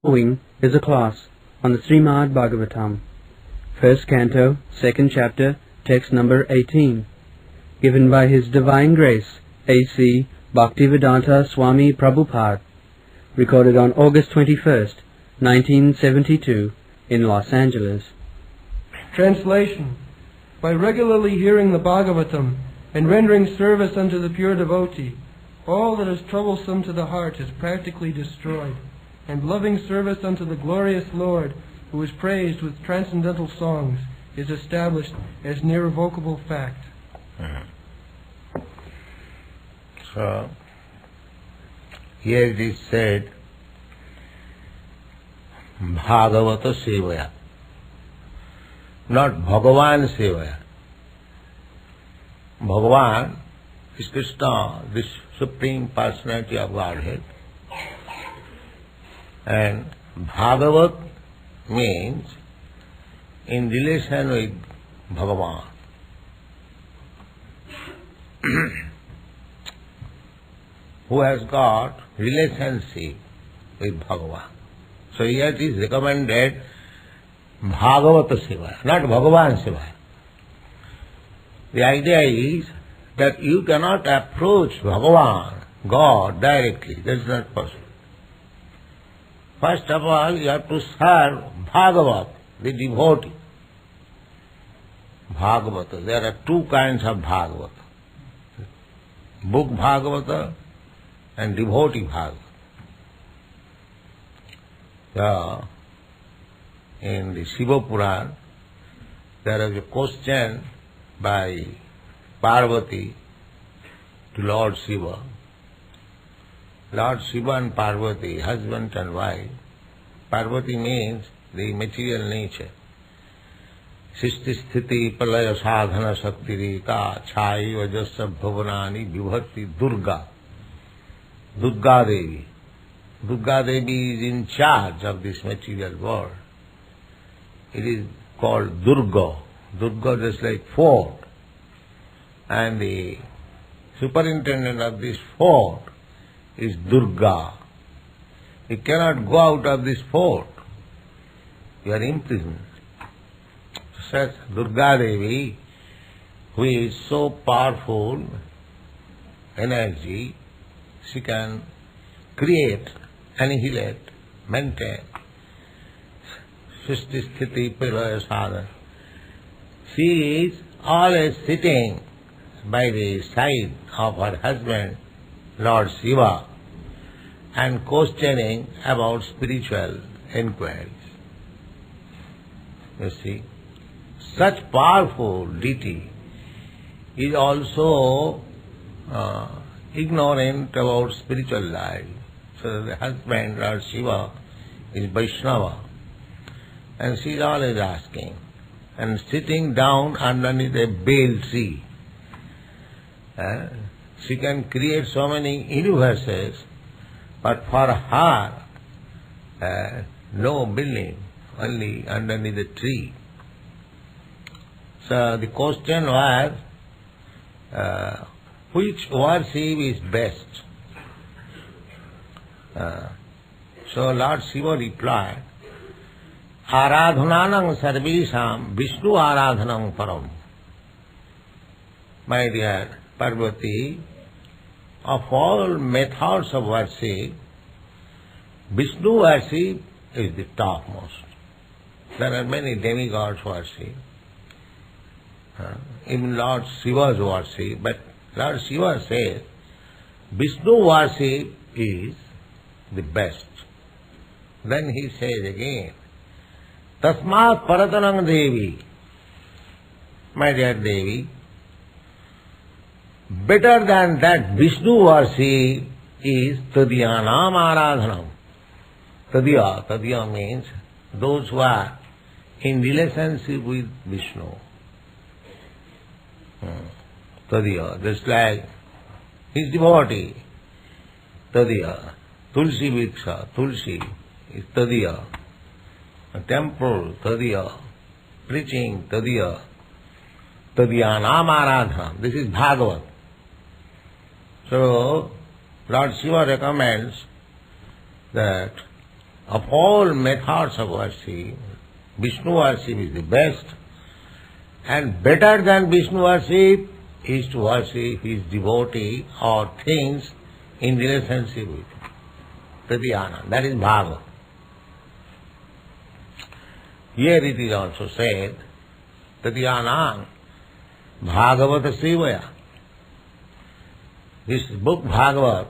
Following is a class on the Srimad Bhagavatam, first canto, second chapter, text number 18, given by His Divine Grace, A.C. Bhaktivedanta Swami Prabhupada, recorded on August 21st, 1972, in Los Angeles. Translation. By regularly hearing the Bhagavatam and rendering service unto the pure devotee, all that is troublesome to the heart is practically destroyed, and loving service unto the glorious Lord, who is praised with transcendental songs, is established as an irrevocable fact. So, here it is said, Bhagavata Sevaya, not Bhagavan Sevaya. Bhagavan is Krishna, this Supreme Personality of Godhead. And Bhagavat means in relation with Bhagavan. Who has got relationship with Bhagavan. So here it is recommended Bhagavata Sevaya, not Bhagavan Sevaya. The idea is that you cannot approach Bhagavan, God, directly. That is not possible. First of all, you have to serve Bhagavat, the devotee. Bhagavata. There are two kinds of Bhagavata. Book Bhagavata and devotee Bhagavata. So, in the Shiva Puran, there is a question by Parvati to Lord Shiva. Lord Shiva and Parvati, husband and wife. Parvati means the material nature. Sisti sthiti pralaya sadhana shaktirika chai vajasa bhavanani vibhati Durga. Durga Devi. Durga Devi is in charge of this material world. It is called Durga. Durga is like fort. And the superintendent of this fort is Durga. You cannot go out of this fort. You are imprisoned. Such Durga Devi, who is so powerful energy, she can create, annihilate, maintain. Srishti Sthiti Pralaya Sadhana. She is always sitting by the side of her husband, Lord Shiva, and questioning about spiritual inquiries. You see, such powerful deity is also ignorant about spiritual life. So the husband, Lord Shiva, is Vaishnava, and she is always asking, and sitting down underneath a bale tree. She can create so many universes, but for her, no building, only underneath the tree. So the question was, which worship is best? So Lord Shiva replied, Aradhananam sarvesham Vishnu aradhanam param. My dear Parvati, of all methods of worship, Vishnu worship is the topmost. There are many demigods worship, even Lord Shiva's worship, but Lord Shiva says Vishnu worship is the best. Then he says again, Tasmat Paratanang Devi, my dear Devi, better than that Vishnu worship is Tadyanam Aradhanam. Tadya means those who are in relationship with Vishnu. Tadya, just like his devotee, Tadya. Tulsi Vriksha, Tulsi is Tadya. A temple, Tadya. Preaching, Tadya. Tadyanam Aradhanam. This is Bhagavat. So, Lord Shiva recommends that of all methods of worship, Vishnu worship is the best, and better than Vishnu worship is to worship his devotee or things in relationship with him. Tadyana, that is Bhagavad. Here it is also said, Tadyana Bhagavata Sevaya. This book Bhagavad,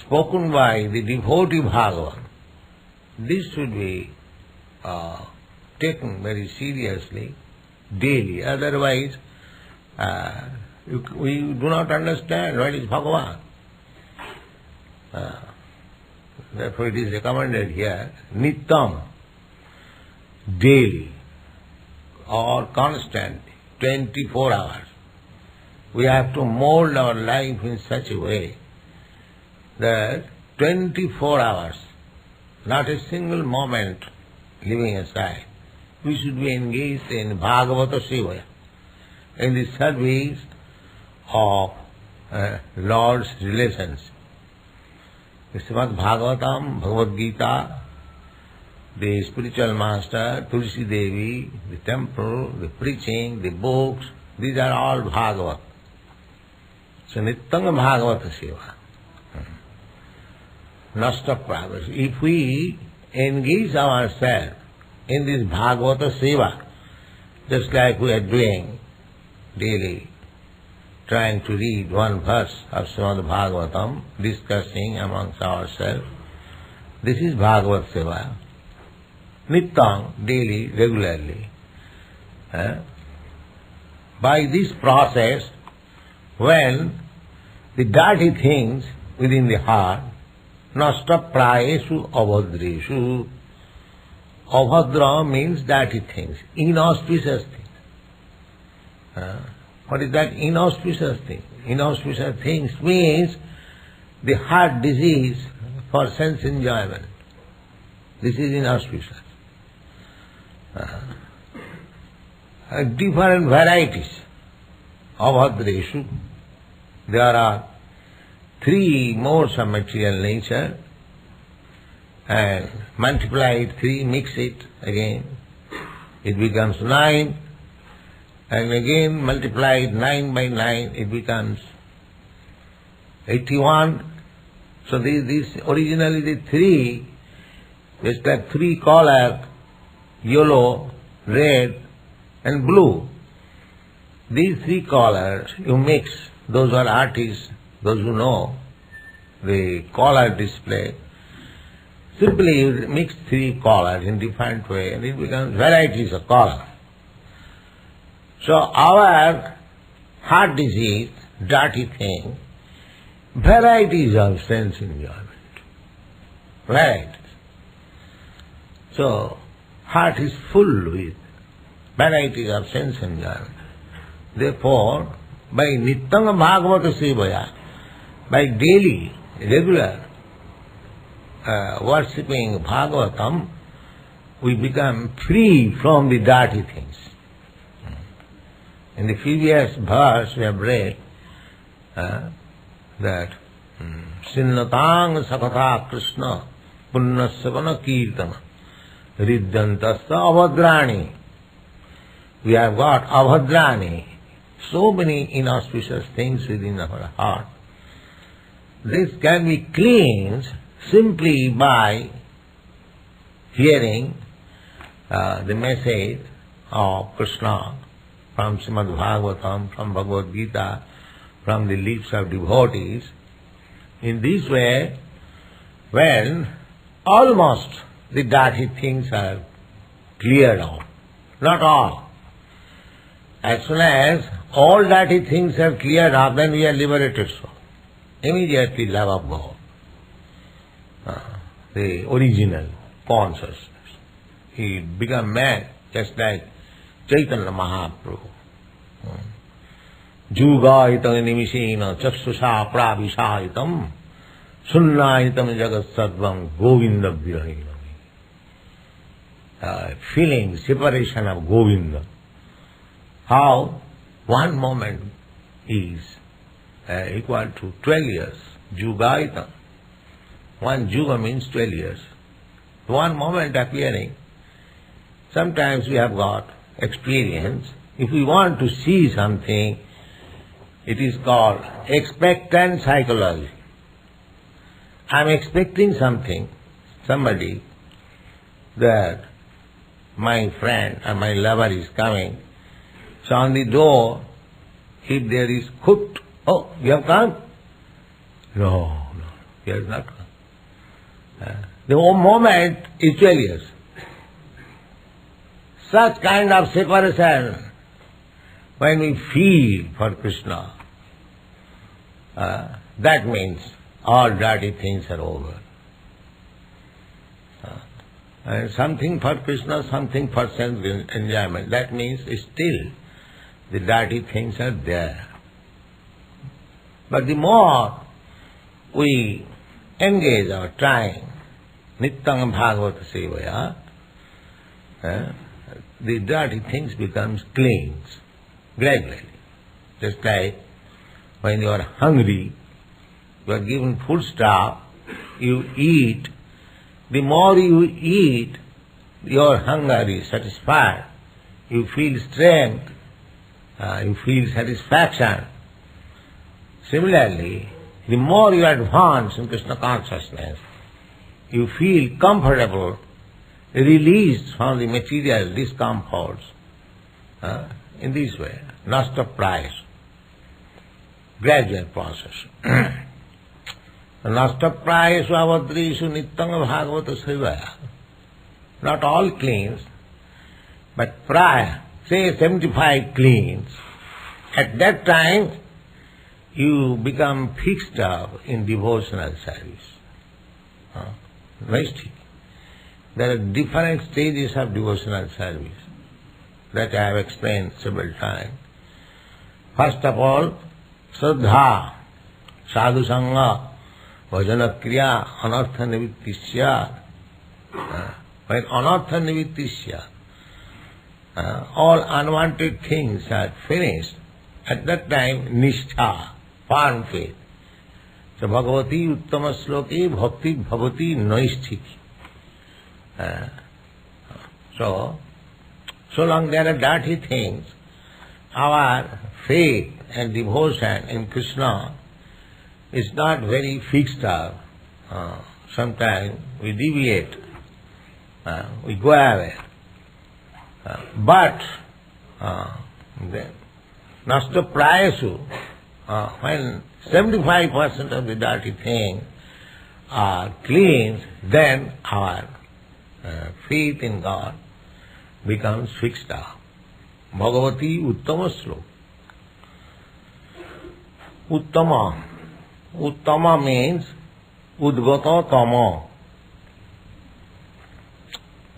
spoken by the devotee Bhagavad, this should be taken very seriously daily. Otherwise, we do not understand what is Bhagavan. Therefore it is recommended here, Nityam, daily or constantly, 24 hours. We have to mold our life in such a way that 24 hours, not a single moment leaving aside, we should be engaged in Bhagavata Sevaya, in the service of Lord's relations. The Srimad Bhagavatam, Bhagavad Gita, the spiritual master, Tulsi Devi, the temple, the preaching, the books, these are all Bhagavat. So Nityam Bhagavata Seva. Nasta privacy. If we engage ourselves in this Bhagavata Seva, just like we are doing daily, trying to read one verse of Srimad Bhagavatam, discussing amongst ourselves, this is Bhagavad Seva. Nityam, daily, regularly. By this process, when the dirty things within the heart, nasta prayesu avadreshu. Avadra means dirty things, inauspicious things. What is that inauspicious thing? Inauspicious things means the heart disease for sense enjoyment. This is inauspicious. Different varieties of avadreshu. There are 3 modes of material nature, and multiply 3, mix it again, it becomes 9, and again multiply 9 by 9, it becomes 81. So this originally the 3, just like 3 color, yellow, red and blue. These 3 colors you mix, those who are artists, those who know the color display, simply you mix 3 colors in different way and it becomes varieties of color. So our heart disease, dirty thing, varieties of sense enjoyment. Varieties. So heart is full with varieties of sense enjoyment. Therefore, by Nityam Bhagavata Sevaya, by daily, regular worshipping Bhagavatam, we become free from the dirty things. In the previous verse we have read that Sinnatang Sakatha Krishna Punnasavana Kirtana Riddhantasta Avhadrani. We have got Avhadrani, so many inauspicious things within our heart. This can be cleansed simply by hearing the message of Krishna from Srimad Bhagavatam, from Bhagavad Gita, from the lips of devotees. In this way, when almost the dirty things are cleared out, not all. As soon as all dirty things are cleared out, then we are liberated soul. Immediately love of God, the original consciousness. He become man, just like Chaitanya Mahaprabhu. Jugayitam nimishena chakshusha pravishayitam sunnayitam jagat sarvam govinda virahinam. Feeling separation of Govinda. How one moment is equal to 12 years. Jugayitam. One juga means 12 years. one moment appearing. Sometimes we have got experience. If we want to see something, it is called expectant psychology. I am expecting something, somebody, that my friend or my lover is coming. So on the door, if there is cooked, oh, you have come? No, he has not come. The whole moment is failure. Such kind of separation, when we feel for Krishna, that means all dirty things are over. And something for Krishna, something for sense enjoyment. That means still the dirty things are there. But the more we engage our time, Nityam Bhagavata Sevaya, the dirty things becomes clean, gradually. Just like when you are hungry, you are given food stuff, you eat. The more you eat, your hunger is satisfied. You feel strength, you feel satisfaction. Similarly, the more you advance in Krishna consciousness, you feel comfortable, released from the material discomforts. In this way, nasta price, gradual process. Nasta price avadrisu nityam bhagavata sevaya. Not all cleans, but prior, say 75 cleans. At that time, you become fixed up in devotional service. Mystic. There are different stages of devotional service that I have explained several times. First of all, Shraddha, Sadhu Sangha, Bhajana Kriya, Anartha Nivittisya. When Anartha Nivittisya, all unwanted things are finished, at that time Nishtha, firm faith. So Bhagavati Uttama Sloki Bhakti Bhavati Naisthiki. So long there are dirty things, our faith and devotion in Krishna is not very fixed up. Sometimes we deviate, we go away. But nasta prayasu, when 75% of the dirty things are cleansed, then our faith in God becomes fixed up. Bhagavati Uttama Sloka. Uttama. Uttama means Udgata Tama.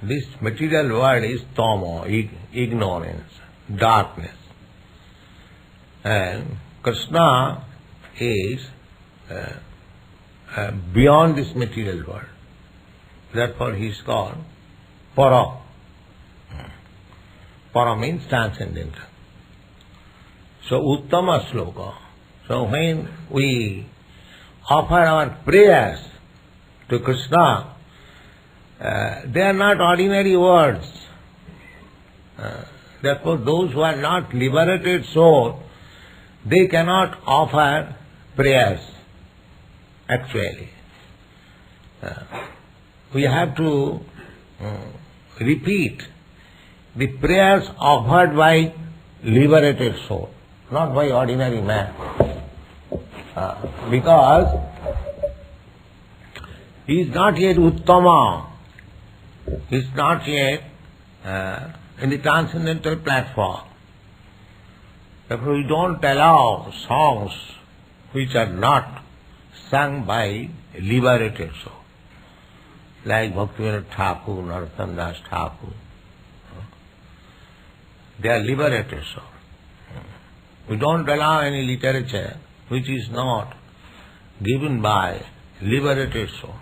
This material word is Tama, ignorance, darkness. And Krishna is beyond this material world. Therefore he is called Para. Para means transcendental. So Uttama Sloka. So when we offer our prayers to Krishna, they are not ordinary words. Therefore those who are not liberated soul, they cannot offer prayers actually. We have to repeat the prayers offered by liberated soul, not by ordinary man. Because he is not yet Uttama, he is not yet in the transcendental platform. Therefore we don't allow songs which are not sung by liberated soul, like Bhaktivinoda Thakur, Narottam Das Thakur. They are liberated soul. We don't allow any literature which is not given by liberated soul.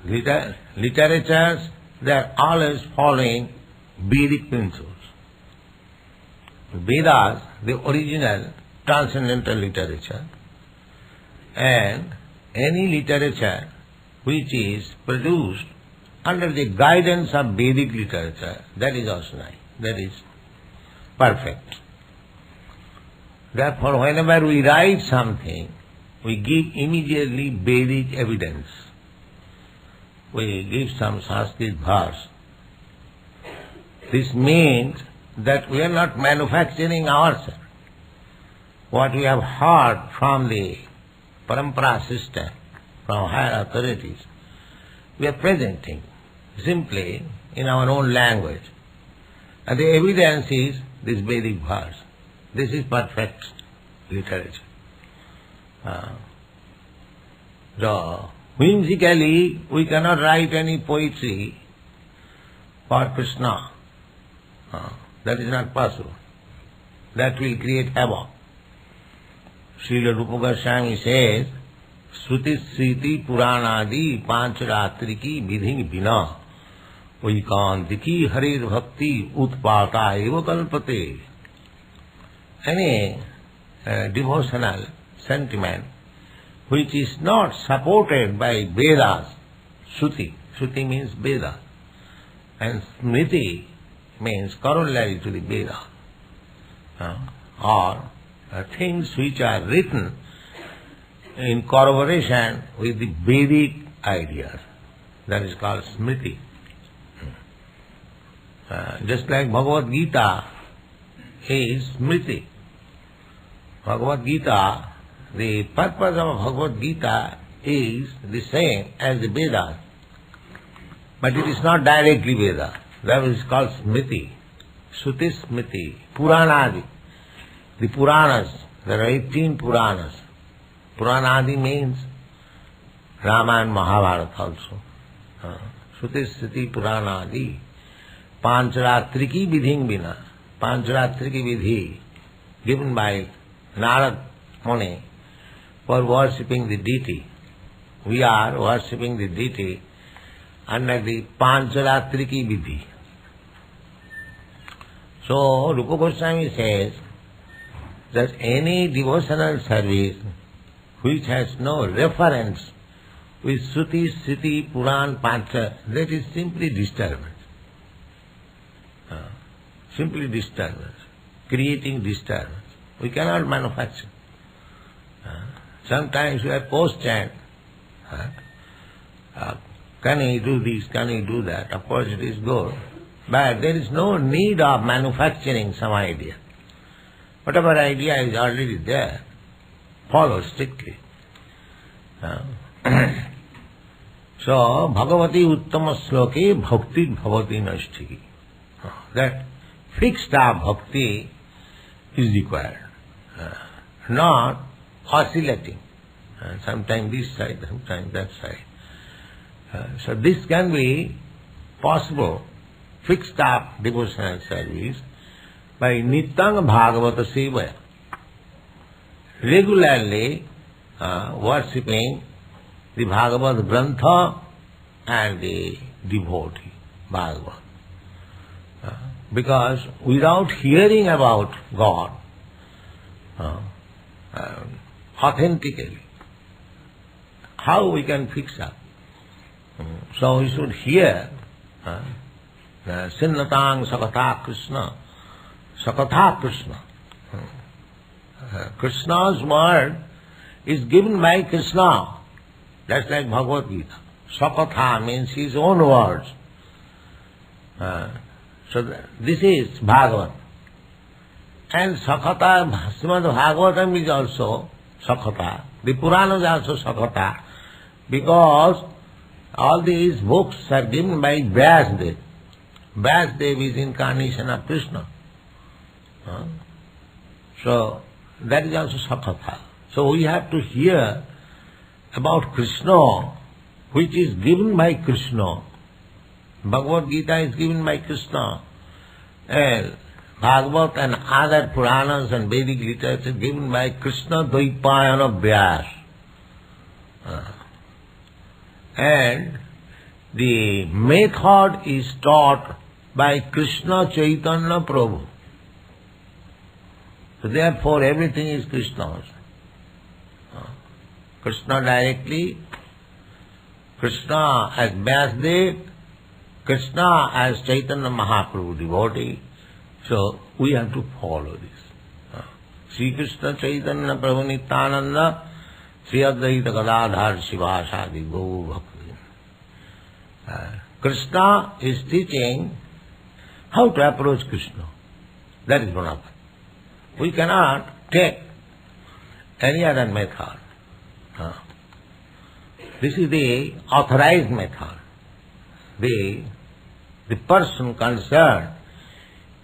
Literatures, they are always following Vedic principles. Vedas, the original transcendental literature, and any literature which is produced under the guidance of Vedic literature, that is also nice, that is perfect. Therefore, whenever we write something, we give immediately Vedic evidence. We give some Sanskrit verse. This means that we are not manufacturing ourselves. What we have heard from the parampara system, from higher authorities, we are presenting simply in our own language. And the evidence is this Vedic verse. This is perfect literature. So, whimsically, we cannot write any poetry for Krishna. That is not possible. That will create havoc. Srila Rupa Goswami says, Shruti Sriti Puranadi Pancharatriki Vidhi Vina Vaikantiki Harir Bhakti Utpata Eva Kalpate. Any devotional sentiment which is not supported by Vedas, Shruti means Veda, and Smriti means corollary to the Veda, or things which are written in corroboration with the Vedic ideas. That is called Smriti. Just like Bhagavad Gita is Smriti. Bhagavad Gita, the purpose of Bhagavad Gita is the same as the Vedas, but it is not directly Veda. That is called Smriti, Shruti Smriti, Puranadi. The Puranas, there are 18 Puranas. Puranadi means Rama and Mahabharata also. Shruti Smriti Puranadi. Pancharatriki Vidhi Vina. Pancharatriki Vidhi given by Narad Muni for worshipping the deity. We are worshipping the deity under the Pancharatriki Vidhi. So, Rupa Goswami says that any devotional service which has no reference with Shruti, Smriti, Puran, Pancha, that is simply disturbance. Simply disturbance, creating disturbance. We cannot manufacture. Sometimes we are post-chant. Can he do this, can he do that? Of course it is good. But there is no need of manufacturing some idea. Whatever idea is already there, follow strictly. So, Bhagavati Uttama Sloke Bhakti Bhavati Nashti. That fixed up bhakti is required, not oscillating. Sometimes this side, sometimes that side. So this can be possible, fixed up devotional service, by Nityang Bhagavata Sevaya. Regularly worshipping the Bhagavad Grantha and the devotee, Bhagavad. Because without hearing about God authentically, how we can fix up? So we should hear Sinnatang Sakatha Krishna, Sakatha Krishna. Krishna's word is given by Krishna. That's like Bhagavad Gita. Sakatha means his own words. So this is Bhagavat. And Sakata, Srimad Bhagavatam is also Sakata. The Purana is also Sakata. Because all these books are given by Vyasadeva. Vyasadeva is incarnation of Krishna. So that is also Sakata. So we have to hear about Krishna, which is given by Krishna. Bhagavad Gita is given by Krishna, and Bhagavat and other Puranas and Vedic literature given by Krishna Dvaipayana Vyas. And the method is taught by Krishna Chaitanya Prabhu. So therefore everything is Krishna's. Krishna directly Krishna as Vyasdev, Krishna as Chaitanya Mahaprabhu devotee. So we have to follow this. Sri Krishna Chaitanya Prabhu Nityananda, Sri Advaita Gadadhar Shivasadi Go Bhakti. Krishna is teaching how to approach Krishna. That is one of it. We cannot take any other method. This is the authorized method. The person concerned,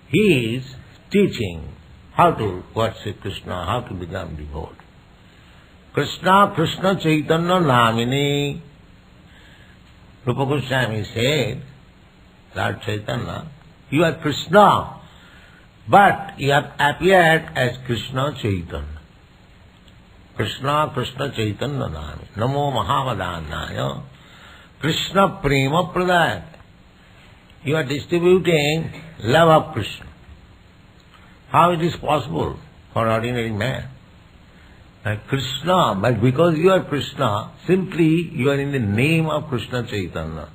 he is teaching how to worship Krishna, how to become devotee. Krishna, Krishna Chaitanya Namini. Rupa Goswami said, Lord Chaitanya, you are Krishna, but you have appeared as Krishna Chaitanya. Krishna, Krishna Chaitanya Nami. Namo Mahavadhanaya. Krishna Prema Pradayat. You are distributing love of Krishna. How it is possible for ordinary man? Krishna, but because you are Krishna, simply you are in the name of Krishna Chaitanya.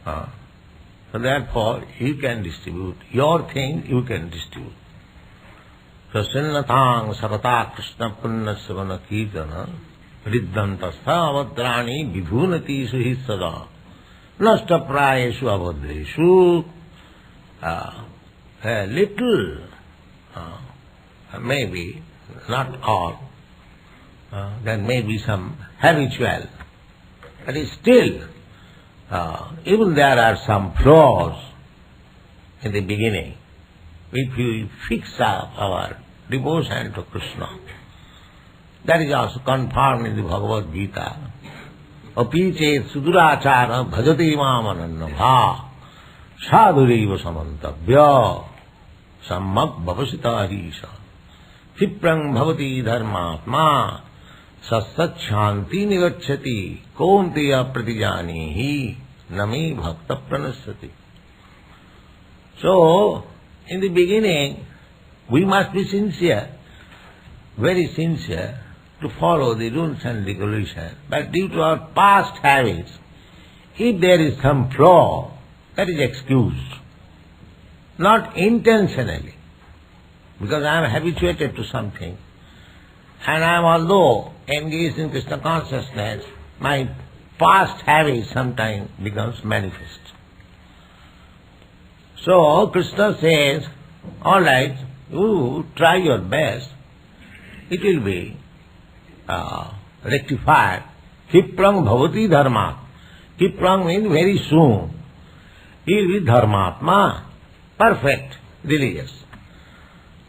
So therefore, you can distribute. Your thing you can distribute. So Sinnatang Sakata Krishna Punna Savana Kirtana Riddantastha Avadrani Vibhunati Suhi Sada Nasta Prayeshu Avadreshu. A little, maybe, not all, there may be some habitual, but still, even there are some flaws in the beginning. If we fix up our devotion to Krishna, that is also confirmed in the Bhagavad Gita. Api chet sudurachara bhajati mamananna bha sadhureva samantavya sammak bhavasita harisha Chiprang bhavati dharmatma satsat shanti nigacchati konteya pratijanihi nami bhakta pranasati. So, in the beginning, we must be sincere, very sincere, to follow the rules and regulations. But due to our past habits, if there is some flaw, that is excused. Not intentionally, because I am habituated to something, and I am although engaged in Krishna consciousness, my past habit sometimes becomes manifest. So Krishna says, all right, you try your best, it will be rectified. Kiprang bhavati dharma. Kiprang means very soon. He will be dharmatma, perfect, religious.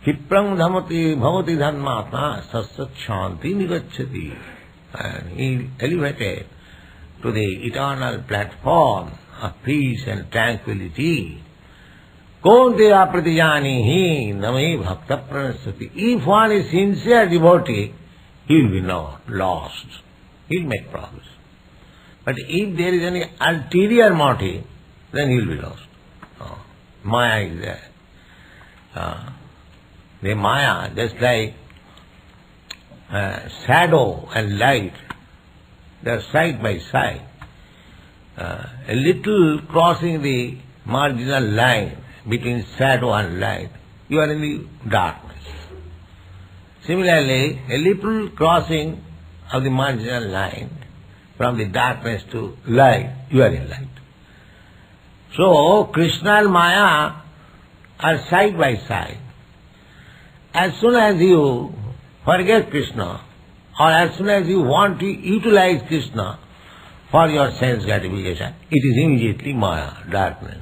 Kiprang bhavati dharmatma satsat shanti nigacchati. And he elevated to the eternal platform of peace and tranquility. Konteya pratijanihi nami bhakta pranasati. If one is sincere devotee, he will be lost. He will make progress. But if there is any ulterior motive, then he will be lost. Maya is there. The Maya, just like shadow and light, they are side by side. A little crossing the marginal line between shadow and light, you are in the darkness. Similarly, a little crossing of the marginal line from the darkness to light, you are in light. So, Krishna and Maya are side by side. As soon as you forget Krishna, or as soon as you want to utilize Krishna for your sense gratification, it is immediately Maya, darkness.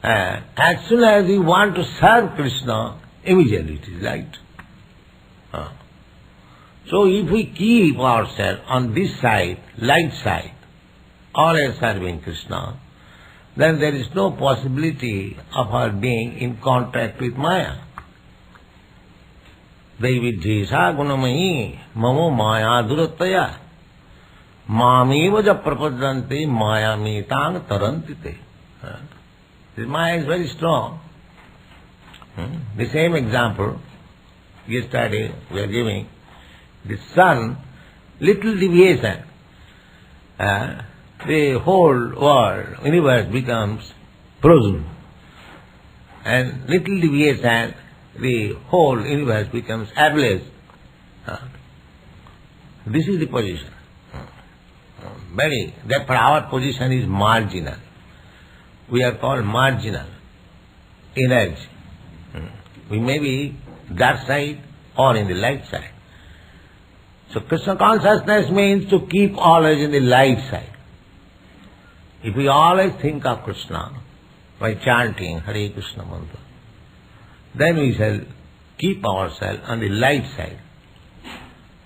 And as soon as you want to serve Krishna, immediately it is light. So if we keep ourselves on this side, light side, always serving Krishna, then there is no possibility of our being in contact with Maya. Daividhesa gunamahi mamo maya durattaya mameva ja prapadante maya metang tarantite. This Maya is very strong. The same example yesterday we are giving. The sun, little deviation, the whole world, universe becomes frozen. And little deviation, the whole universe becomes ablaze. This is the position. Therefore our position is marginal. We are called marginal energy. We may be dark side or in the light side. So Krishna consciousness means to keep always in the light side. If we always think of Krishna by chanting Hare Krishna mantra, then we shall keep ourselves on the light side.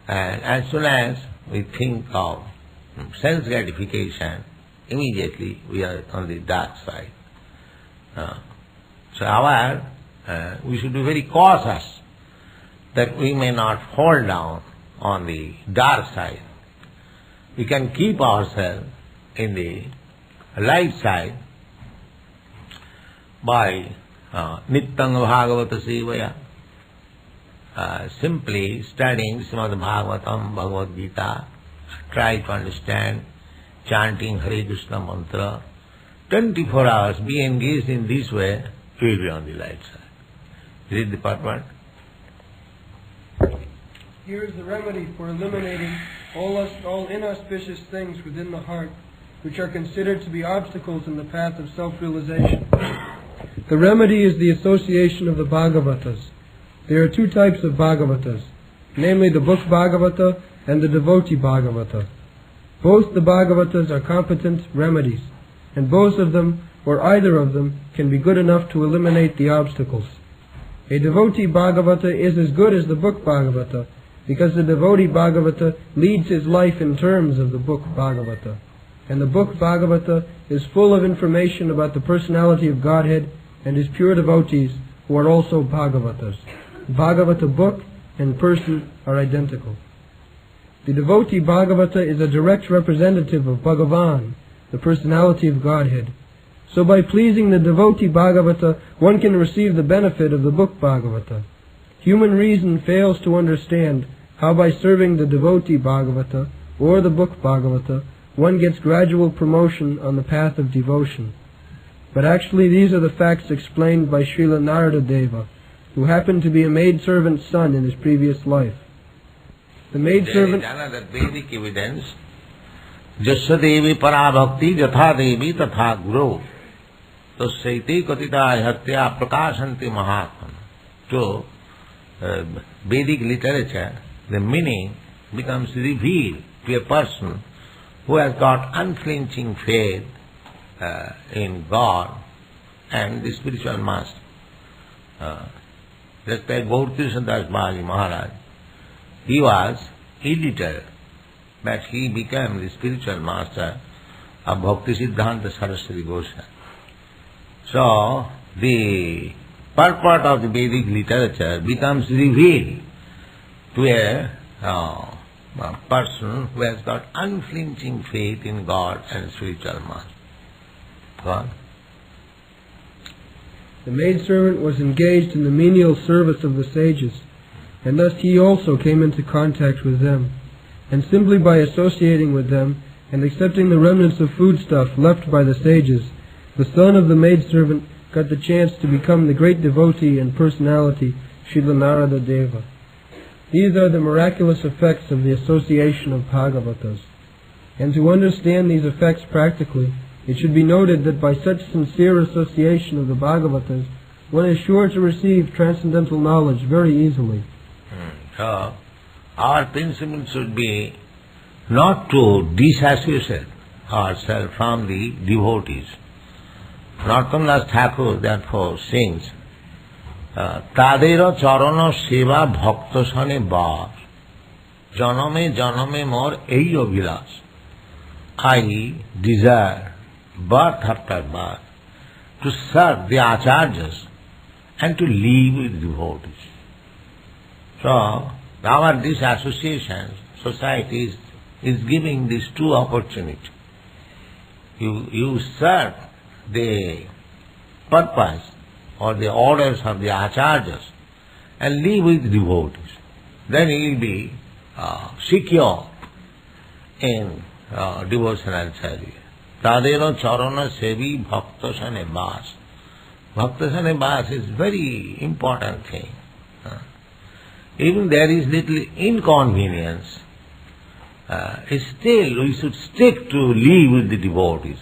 And as soon as we think of sense gratification, immediately we are on the dark side. So we should be very cautious that we may not fall down on the dark side. We can keep ourselves in the light side by Nityam Bhagavata Sevaya, simply studying Srimad Bhagavatam, Bhagavad Gita, try to understand, chanting Hare Krishna mantra, 24 hours, be engaged in this way, you will be on the light side. Is it the purport? Here is the remedy for eliminating all inauspicious things within the heart, which are considered to be obstacles in the path of self-realization. The remedy is the association of the Bhagavatas. There are two types of Bhagavatas, namely the book Bhagavata and the devotee Bhagavata. Both the Bhagavatas are competent remedies, and both of them, or either of them, can be good enough to eliminate the obstacles. A devotee Bhagavata is as good as the book Bhagavata, because the devotee Bhagavata leads his life in terms of the book Bhagavata. And the book Bhagavata is full of information about the personality of Godhead and his pure devotees, who are also Bhagavatas. Bhagavata book and person are identical. The devotee Bhagavata is a direct representative of Bhagavan, the personality of Godhead. So by pleasing the devotee Bhagavata, one can receive the benefit of the book Bhagavata. Human reason fails to understand how by serving the devotee Bhagavata or the book Bhagavata, one gets gradual promotion on the path of devotion. But actually these are the facts explained by Srila Narada Deva, who happened to be a maidservant's son in his previous life. The maidservant... There is another Vedic evidence. Jasya devi parabhakti jatha devi tatha guru. Tasyaiti katita hatya prakashanti mahatman. So, Vedic literature, the meaning becomes revealed to a person who has got unflinching faith in God and the spiritual master. Just like Gaur-Krishna Das Baji Maharaj, he was illiterate, but he became the spiritual master of Bhakti Siddhanta Saraswati Goswami. So, the purport of the Vedic literature becomes revealed to a person who has got unflinching faith in God and spiritual master. God. The maidservant was engaged in the menial service of the sages, and thus he also came into contact with them. And simply by associating with them and accepting the remnants of foodstuff left by the sages, the son of the maidservant got the chance to become the great devotee and personality, Srila Narada Deva. These are the miraculous effects of the association of Bhagavatas. And to understand these effects practically, it should be noted that by such sincere association of the Bhagavatas, one is sure to receive transcendental knowledge very easily. So, our principle should be not to disassociate ourselves from the devotees. Narottam Thakur therefore sings, Tadera charana seva bhakta sane bas, janame janame mor ei abhilas. I desire birth after birth to serve the acharyas and to live with devotees. So, our disassociation, society is giving these two opportunities. You serve the purpose or the orders of the acharyas and live with devotees. Then you will be secure in devotional charity. Tadero charana sevi bhaktasane bas. Bhaktasane bas is very important thing. Even there is little inconvenience, still we should stick to live with the devotees.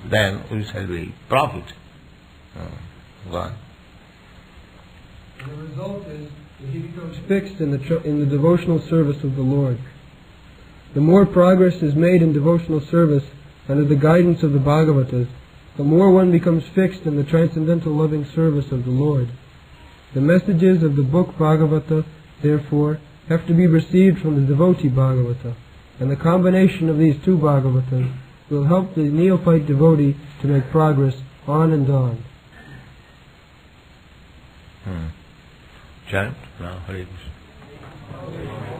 Then we shall be profit. Go on. The result is that he becomes fixed in the devotional service of the Lord. The more progress is made in devotional service under the guidance of the Bhagavatas, the more one becomes fixed in the transcendental loving service of the Lord. The messages of the book Bhagavata, therefore, have to be received from the devotee Bhagavata, and the combination of these two Bhagavatas will help the neophyte devotee to make progress on and on. Chant now, Hare Krishna.